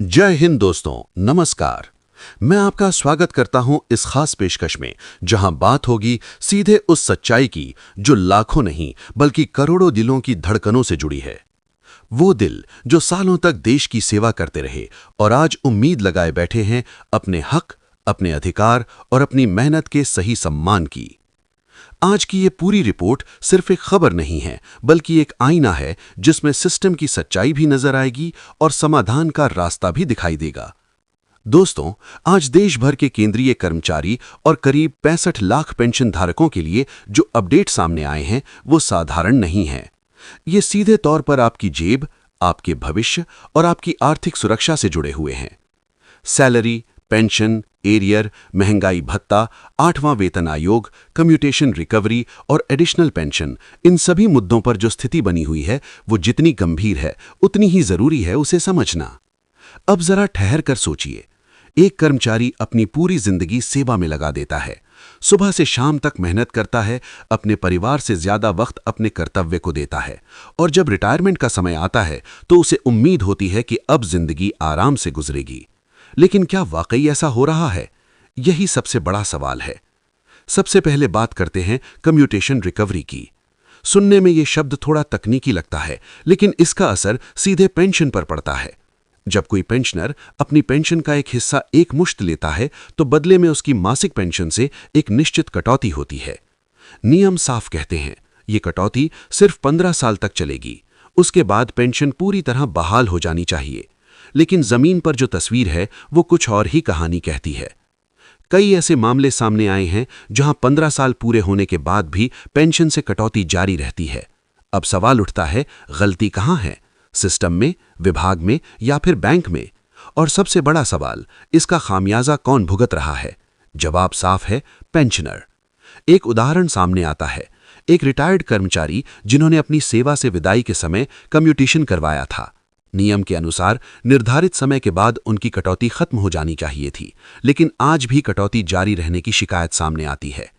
जय हिंद दोस्तों, नमस्कार। मैं आपका स्वागत करता हूं इस खास पेशकश में जहां बात होगी सीधे उस सच्चाई की जो लाखों नहीं बल्कि करोड़ों दिलों की धड़कनों से जुड़ी है। वो दिल जो सालों तक देश की सेवा करते रहे और आज उम्मीद लगाए बैठे हैं अपने हक, अपने अधिकार और अपनी मेहनत के सही सम्मान की। आज की ये पूरी रिपोर्ट सिर्फ एक खबर नहीं है बल्कि एक आईना है जिसमें सिस्टम की सच्चाई भी नजर आएगी और समाधान का रास्ता भी दिखाई देगा। दोस्तों, आज देश भर के केंद्रीय कर्मचारी और करीब 65 लाख पेंशन धारकों के लिए जो अपडेट सामने आए हैं वो साधारण नहीं है। ये सीधे तौर पर आपकी जेब, आपके भविष्य और आपकी आर्थिक सुरक्षा से जुड़े हुए हैं। सैलरी, पेंशन, एरियर, महंगाई भत्ता, 8वां वेतन आयोग, कम्यूटेशन रिकवरी और एडिशनल पेंशन, इन सभी मुद्दों पर जो स्थिति बनी हुई है वो जितनी गंभीर है उतनी ही जरूरी है उसे समझना। अब जरा ठहर कर सोचिए, एक कर्मचारी अपनी पूरी जिंदगी सेवा में लगा देता है, सुबह से शाम तक मेहनत करता है, अपने परिवार से ज्यादा वक्त अपने कर्तव्य को देता है और जब रिटायरमेंट का समय आता है तो उसे उम्मीद होती है कि अब जिंदगी आराम से गुजरेगी। लेकिन क्या वाकई ऐसा हो रहा है? यही सबसे बड़ा सवाल है। सबसे पहले बात करते हैं कम्यूटेशन रिकवरी की। सुनने में ये शब्द थोड़ा तकनीकी लगता है, लेकिन इसका असर सीधे पेंशन पर पड़ता है। जब कोई पेंशनर अपनी पेंशन का एक हिस्सा एकमुश्त लेता है तो बदले में उसकी मासिक पेंशन से एक निश्चित कटौती होती है। नियम साफ कहते हैं, ये कटौती सिर्फ 15 साल तक चलेगी। उसके बाद पेंशन पूरी तरह बहाल हो जानी चाहिए। लेकिन जमीन पर जो तस्वीर है वो कुछ और ही कहानी कहती है। कई ऐसे मामले सामने आए हैं जहां 15 साल पूरे होने के बाद भी पेंशन से कटौती जारी रहती है। अब सवाल उठता है, गलती कहां है? सिस्टम में, विभाग में या फिर बैंक में? और सबसे बड़ा सवाल, इसका खामियाजा कौन भुगत रहा है? जवाब साफ है, पेंशनर। एक उदाहरण सामने आता है। एक रिटायर्ड कर्मचारी जिन्होंने अपनी सेवा से विदाई के समय कम्यूटेशन करवाया था। नियम के अनुसार निर्धारित समय के बाद उनकी कटौती खत्म हो जानी चाहिए थी, लेकिन आज भी कटौती जारी रहने की शिकायत सामने आती है।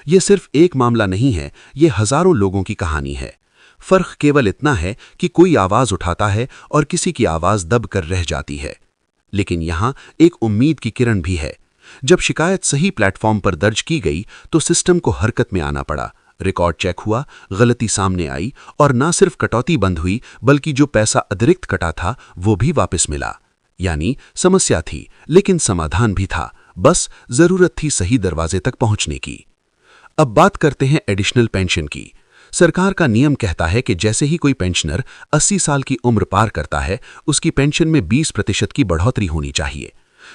ये सिर्फ एक मामला नहीं है, ये हजारों लोगों की कहानी है। फर्क केवल इतना है कि कोई आवाज उठाता है और किसी की आवाज दब कर रह जाती है। लेकिन यहां एक उम्मीद की किरण भी है। जब शिकायत सही प्लेटफॉर्म पर दर्ज की गई तो सिस्टम को हरकत में आना पड़ा। रिकॉर्ड चेक हुआ, गलती सामने आई और ना सिर्फ कटौती बंद हुई बल्कि जो पैसा अतिरिक्त कटा था वो भी वापस मिला। यानी समस्या थी लेकिन समाधान भी था, बस जरूरत थी सही दरवाजे तक पहुंचने की। अब बात करते हैं एडिशनल पेंशन की। सरकार का नियम कहता है कि जैसे ही कोई पेंशनर 80 साल की उम्र पार करता है उसकी पेंशन में 20% की बढ़ोतरी होनी चाहिए।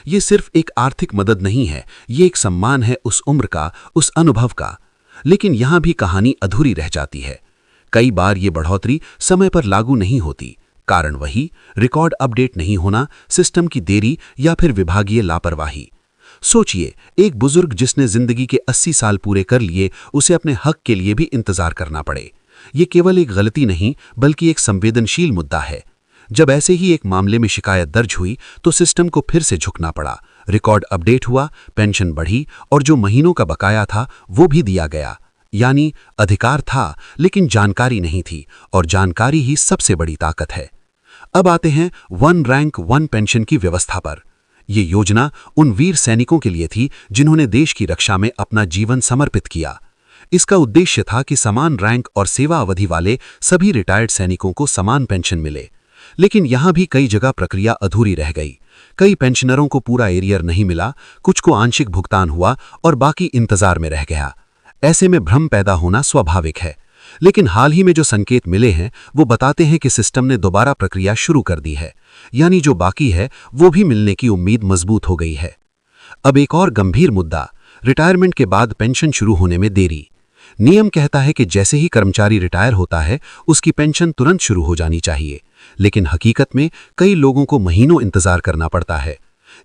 ये सिर्फ एक आर्थिक मदद नहीं है, ये एक सम्मान है उस उम्र का, उस अनुभव का। लेकिन यहां भी कहानी अधूरी रह जाती है। कई बार ये बढ़ोतरी समय पर लागू नहीं होती। कारण वही, रिकॉर्ड अपडेट नहीं होना, सिस्टम की देरी या फिर विभागीय लापरवाही। सोचिए, एक बुजुर्ग जिसने जिंदगी के 80 साल पूरे कर लिए, उसे अपने हक के लिए भी इंतजार करना पड़े। ये केवल एक गलती नहीं बल्कि एक संवेदनशील मुद्दा है। जब ऐसे ही एक मामले में शिकायत दर्ज हुई तो सिस्टम को फिर से झुकना पड़ा। रिकॉर्ड अपडेट हुआ, पेंशन बढ़ी और जो महीनों का बकाया था वो भी दिया गया। यानी अधिकार था लेकिन जानकारी नहीं थी, और जानकारी ही सबसे बड़ी ताकत है। अब आते हैं वन रैंक वन पेंशन की व्यवस्था पर। ये योजना उन वीर सैनिकों के लिए थी जिन्होंने देश की रक्षा में अपना जीवन समर्पित किया। इसका उद्देश्य था कि समान रैंक और सेवा अवधि वाले सभी रिटायर्ड सैनिकों को समान पेंशन मिले। लेकिन यहां भी कई जगह प्रक्रिया अधूरी रह गई। कई पेंशनरों को पूरा एरियर नहीं मिला, कुछ को आंशिक भुगतान हुआ और बाकी इंतजार में रह गया। ऐसे में भ्रम पैदा होना स्वाभाविक है। लेकिन हाल ही में जो संकेत मिले हैं वो बताते हैं कि सिस्टम ने दोबारा प्रक्रिया शुरू कर दी है। यानी जो बाकी है वो भी मिलने की उम्मीद मजबूत हो गई है। अब एक और गंभीर मुद्दा, रिटायरमेंट के बाद पेंशन शुरू होने में देरी। नियम कहता है कि जैसे ही कर्मचारी रिटायर होता है उसकी पेंशन तुरंत शुरू हो जानी चाहिए, लेकिन हकीकत में कई लोगों को महीनों इंतजार करना पड़ता है।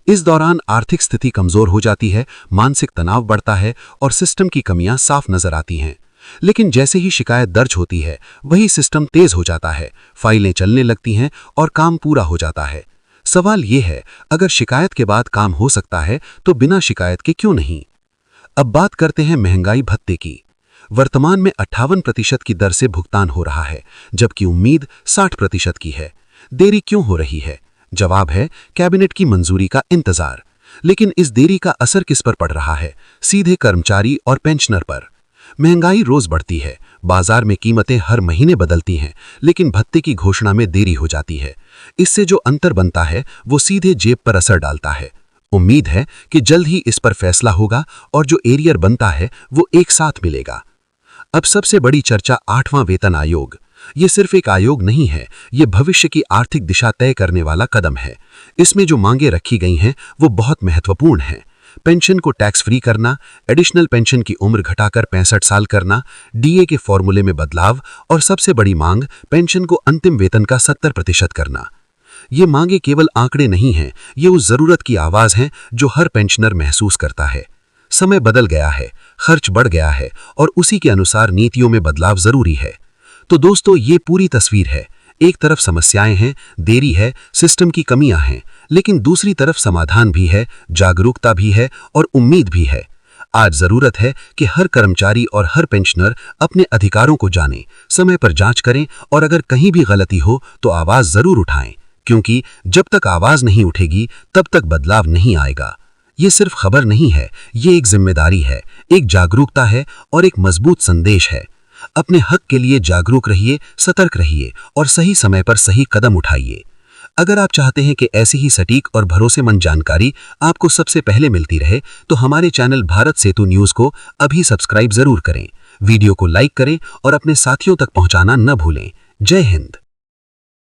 इस दौरान आर्थिक स्थिति कमजोर हो जाती है, मानसिक तनाव बढ़ता है और सिस्टम की कमियां साफ नजर आती हैं। लेकिन जैसे ही शिकायत दर्ज होती है वही सिस्टम तेज हो जाता है, फाइलें चलने लगती हैं और काम पूरा हो जाता है। सवाल यह है, अगर शिकायत के बाद काम हो सकता है तो बिना शिकायत के क्यों नहीं? अब बात करते हैं महंगाई भत्ते की। वर्तमान में 58% की दर से भुगतान हो रहा है, जबकि उम्मीद 60% की है। देरी क्यों हो रही है? जवाब है कैबिनेट की मंजूरी का इंतजार। लेकिन इस देरी का असर किस पर पड़ रहा है? सीधे कर्मचारी और पेंशनर पर। महंगाई रोज बढ़ती है, बाजार में कीमतें हर महीने बदलती हैं, लेकिन भत्ते की घोषणा में देरी हो जाती है। इससे जो अंतर बनता है वो सीधे जेब पर असर डालता है। उम्मीद है कि जल्द ही इस पर फैसला होगा और जो एरियर बनता है वो एक साथ मिलेगा। अब सबसे बड़ी चर्चा 8वां वेतन आयोग। ये सिर्फ एक आयोग नहीं है, ये भविष्य की आर्थिक दिशा तय करने वाला कदम है। इसमें जो मांगे रखी गई हैं वो बहुत महत्वपूर्ण हैं। पेंशन को टैक्स फ्री करना, एडिशनल पेंशन की उम्र घटाकर 65 साल करना, डीए के फॉर्मूले में बदलाव और सबसे बड़ी मांग पेंशन को अंतिम वेतन का 70% करना। ये मांगे केवल आंकड़े नहीं हैं, ये उस जरूरत की आवाज हैं जो हर पेंशनर महसूस करता है। समय बदल गया है, खर्च बढ़ गया है और उसी के अनुसार नीतियों में बदलाव जरूरी है। तो दोस्तों, ये पूरी तस्वीर है। एक तरफ समस्याएं हैं, देरी है, सिस्टम की कमियां हैं, लेकिन दूसरी तरफ समाधान भी है, जागरूकता भी है और उम्मीद भी है। आज जरूरत है कि हर कर्मचारी और हर पेंशनर अपने अधिकारों को जाने, समय पर जांच करें और अगर कहीं भी गलती हो तो आवाज जरूर उठाएं, क्योंकि जब तक आवाज नहीं उठेगी तब तक बदलाव नहीं आएगा। ये सिर्फ खबर नहीं है, ये एक जिम्मेदारी है, एक जागरूकता है और एक मजबूत संदेश है। अपने हक के लिए जागरूक रहिए, सतर्क रहिए और सही समय पर सही कदम उठाइए। अगर आप चाहते हैं कि ऐसी ही सटीक और भरोसेमंद जानकारी आपको सबसे पहले मिलती रहे तो हमारे चैनल भारत सेतु न्यूज को अभी सब्सक्राइब जरूर करें, वीडियो को लाइक करें और अपने साथियों तक पहुंचाना न भूलें। जय हिंद।